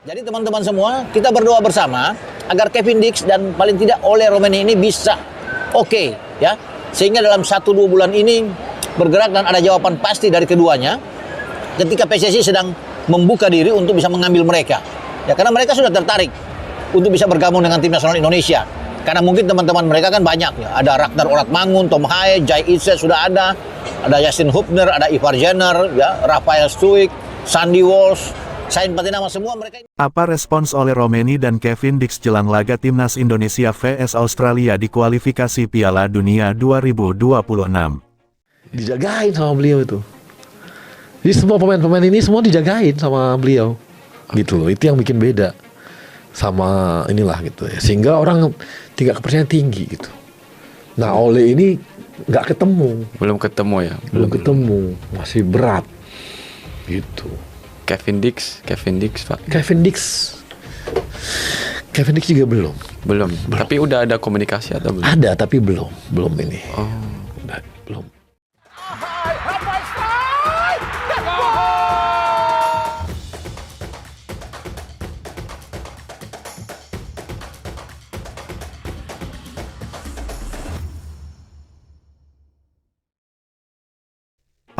Jadi teman-teman semua, kita berdoa bersama agar Kevin Dix dan paling tidak Ole Romeni ini bisa oke, ya. Sehingga dalam 1-2 bulan ini bergerak dan ada jawaban pasti dari keduanya ketika PSSI sedang membuka diri untuk bisa mengambil mereka. Ya, karena mereka sudah tertarik untuk bisa bergabung dengan tim nasional Indonesia. Karena mungkin teman-teman mereka kan banyak, ya. Ada Ragnar Oratmangun, Tom Haye, Jai Itse sudah ada Justin Hubner, ada Ivar Jenner, ya, Rafael Struijk, Sandy Walsh, Sain Patinama, semua mereka. Apa respons oleh Romeni dan Kevin Dix jelang laga Timnas Indonesia vs Australia di kualifikasi Piala Dunia 2026? Dijagain sama beliau itu. Jadi semua pemain-pemain ini semua dijagain sama beliau. Gitu loh, itu yang bikin beda sama inilah gitu ya. Sehingga orang tingkat kepercayaan tinggi gitu. Nah, Ole ini nggak ketemu. Belum ketemu ya? Belum ketemu, masih berat gitu. Kevin Dix Pak. Kevin Dix juga belum. Belum. Tapi udah ada komunikasi atau belum? Ada tapi belum ini. Oh. Belum.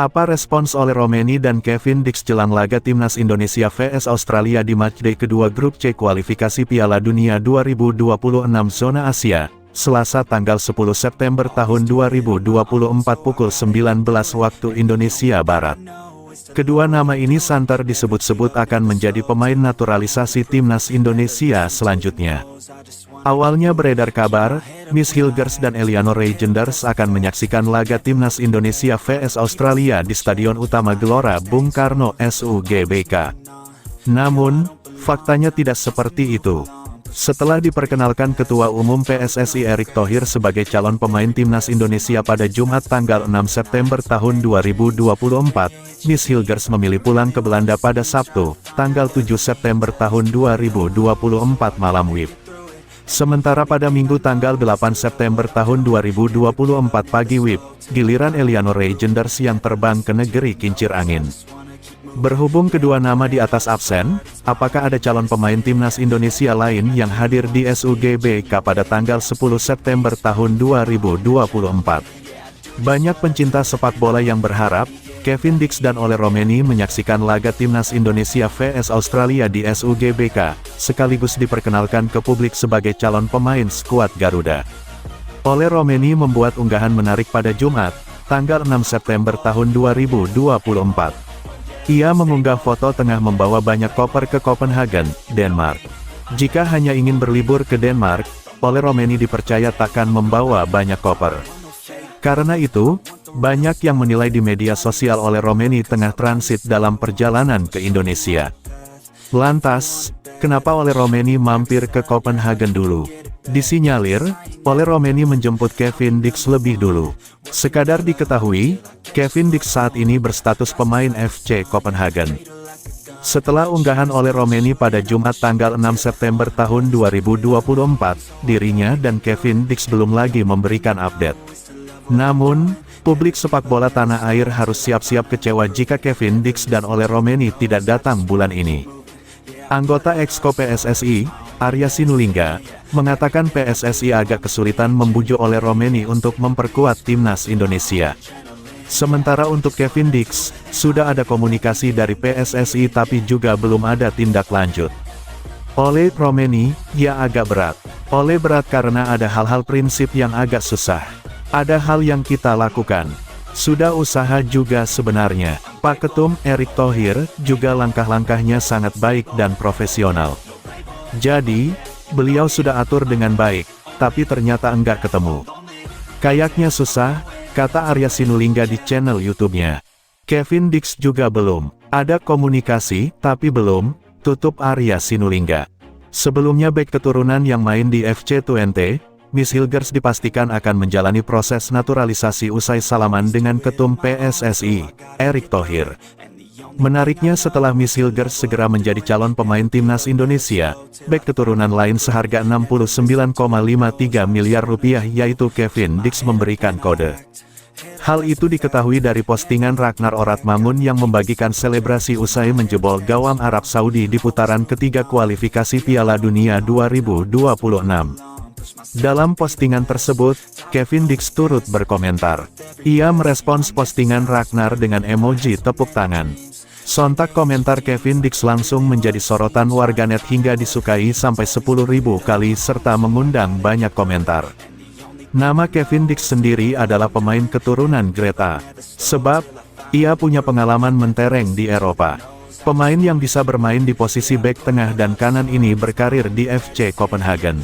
Apa respons oleh Romeni dan Kevin Dix jelang laga Timnas Indonesia vs Australia di matchday kedua grup C kualifikasi Piala Dunia 2026 zona Asia, Selasa tanggal 10 September tahun 2024 pukul 19 waktu Indonesia Barat. Kedua nama ini santer disebut-sebut akan menjadi pemain naturalisasi Timnas Indonesia selanjutnya. Awalnya beredar kabar, Miss Hilgers dan Eleanor Reijenders akan menyaksikan laga Timnas Indonesia vs Australia di Stadion Utama Gelora Bung Karno SUGBK. Namun, faktanya tidak seperti itu. Setelah diperkenalkan Ketua Umum PSSI Erick Thohir sebagai calon pemain Timnas Indonesia pada Jumat tanggal 6 September tahun 2024, Miss Hilgers memilih pulang ke Belanda pada Sabtu, tanggal 7 September tahun 2024 malam WIB. Sementara pada Minggu tanggal 8 September tahun 2024 pagi WIB, giliran Eleanor Reijenders yang terbang ke negeri kincir angin. Berhubung kedua nama di atas absen, apakah ada calon pemain Timnas Indonesia lain yang hadir di SUGBK pada tanggal 10 September tahun 2024? Banyak pencinta sepak bola yang berharap, Kevin Dix dan Ole Romeni menyaksikan laga Timnas Indonesia vs Australia di SUGBK, sekaligus diperkenalkan ke publik sebagai calon pemain skuad Garuda. Ole Romeni membuat unggahan menarik pada Jumat, tanggal 6 September tahun 2024. Ia mengunggah foto tengah membawa banyak koper ke Copenhagen, Denmark. Jika hanya ingin berlibur ke Denmark, Ole Romeni dipercaya takkan membawa banyak koper. Karena itu, banyak yang menilai di media sosial Ole Romeni tengah transit dalam perjalanan ke Indonesia. Lantas, kenapa Ole Romeni mampir ke Copenhagen dulu? Disinyalir, Ole Romeni menjemput Kevin Dix lebih dulu. Sekadar diketahui, Kevin Dix saat ini berstatus pemain FC Copenhagen. Setelah unggahan Ole Romeni pada Jumat tanggal 6 September tahun 2024, dirinya dan Kevin Dix belum lagi memberikan update. Namun, publik sepak bola tanah air harus siap-siap kecewa jika Kevin Dix dan Ole Romeni tidak datang bulan ini. Anggota Exco PSSI, Arya Sinulinga, mengatakan PSSI agak kesulitan membujuk Ole Romeni untuk memperkuat Timnas Indonesia. Sementara untuk Kevin Dix, sudah ada komunikasi dari PSSI tapi juga belum ada tindak lanjut. Ole Romeni, ya agak berat. Ole berat karena ada hal-hal prinsip yang agak susah. Ada hal yang kita lakukan. Sudah usaha juga sebenarnya. Pak Ketum Erick Thohir juga langkah-langkahnya sangat baik dan profesional. Jadi, beliau sudah atur dengan baik, tapi ternyata enggak ketemu. Kayaknya susah, kata Arya Sinulinga di channel YouTube-nya. Kevin Dix juga belum. Ada komunikasi, tapi belum, tutup Arya Sinulinga. Sebelumnya bek keturunan yang main di FC Twente, Miss Hilgers dipastikan akan menjalani proses naturalisasi usai salaman dengan Ketum PSSI, Erick Thohir. Menariknya setelah Miss Hilgers segera menjadi calon pemain Timnas Indonesia, bek keturunan lain seharga 69,53 miliar rupiah yaitu Kevin Dix memberikan kode. Hal itu diketahui dari postingan Ragnar Oratmangun yang membagikan selebrasi usai menjebol gawang Arab Saudi di putaran ketiga kualifikasi Piala Dunia 2026. Dalam postingan tersebut, Kevin Dix turut berkomentar. Ia merespons postingan Ragnar dengan emoji tepuk tangan. Sontak komentar Kevin Dix langsung menjadi sorotan warganet hingga disukai sampai 10.000 kali serta mengundang banyak komentar. Nama Kevin Dix sendiri adalah pemain keturunan Greta, sebab ia punya pengalaman mentereng di Eropa. Pemain yang bisa bermain di posisi bek tengah dan kanan ini berkarir di FC Copenhagen.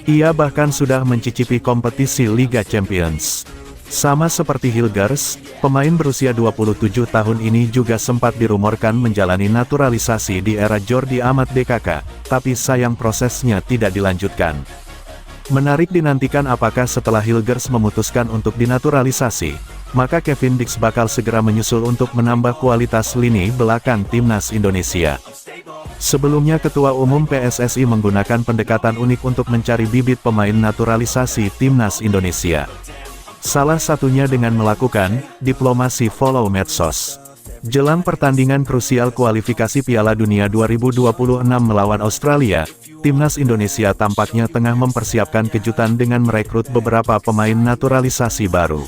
Ia bahkan sudah mencicipi kompetisi Liga Champions. Sama seperti Hilgers, pemain berusia 27 tahun ini juga sempat dirumorkan menjalani naturalisasi di era Jordi Amat DKK, tapi sayang prosesnya tidak dilanjutkan. Menarik dinantikan apakah setelah Hilgers memutuskan untuk dinaturalisasi, maka Kevin Dix bakal segera menyusul untuk menambah kualitas lini belakang timnas Indonesia. Sebelumnya Ketua Umum PSSI menggunakan pendekatan unik untuk mencari bibit pemain naturalisasi timnas Indonesia. Salah satunya dengan melakukan diplomasi follow medsos. Jelang pertandingan krusial kualifikasi Piala Dunia 2026 melawan Australia, timnas Indonesia tampaknya tengah mempersiapkan kejutan dengan merekrut beberapa pemain naturalisasi baru.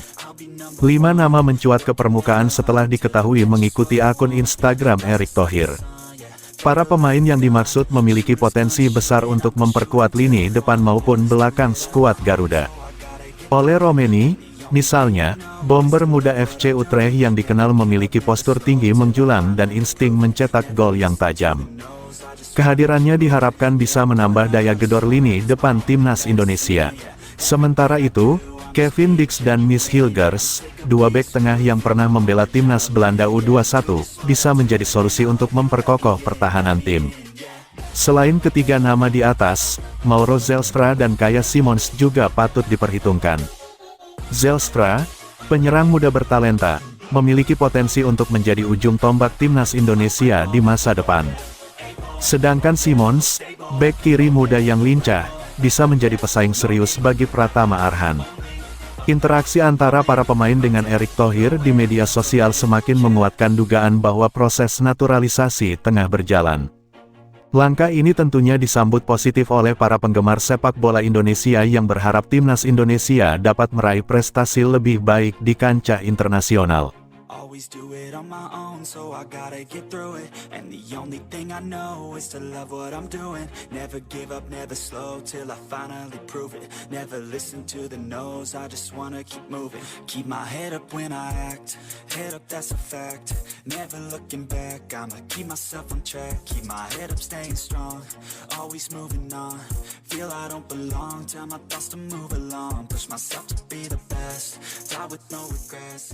5 nama mencuat ke permukaan setelah diketahui mengikuti akun Instagram Erick Thohir. Para pemain yang dimaksud memiliki potensi besar untuk memperkuat lini depan maupun belakang skuad Garuda. Ole Romeni, misalnya, bomber muda FC Utrecht yang dikenal memiliki postur tinggi menjulang dan insting mencetak gol yang tajam. Kehadirannya diharapkan bisa menambah daya gedor lini depan timnas Indonesia. Sementara itu, Kevin Dix dan Miss Hilgers, dua bek tengah yang pernah membela timnas Belanda U21, bisa menjadi solusi untuk memperkokoh pertahanan tim. Selain ketiga nama di atas, Mauro Zelstra dan Kaya Simons juga patut diperhitungkan. Zelstra, penyerang muda bertalenta, memiliki potensi untuk menjadi ujung tombak timnas Indonesia di masa depan. Sedangkan Simons, bek kiri muda yang lincah, bisa menjadi pesaing serius bagi Pratama Arhan. Interaksi antara para pemain dengan Erick Thohir di media sosial semakin menguatkan dugaan bahwa proses naturalisasi tengah berjalan. Langkah ini tentunya disambut positif oleh para penggemar sepak bola Indonesia yang berharap timnas Indonesia dapat meraih prestasi lebih baik di kancah internasional. Always do it on my own, so I gotta get through it. And the only thing I know is to love what I'm doing. Never give up, never slow, till I finally prove it. Never listen to the no's, I just wanna keep moving. Keep my head up when I act, head up that's a fact. Never looking back, I'ma keep myself on track. Keep my head up, staying strong, always moving on. Feel I don't belong, tell my thoughts to move along. Push myself to be the best, die with no regrets.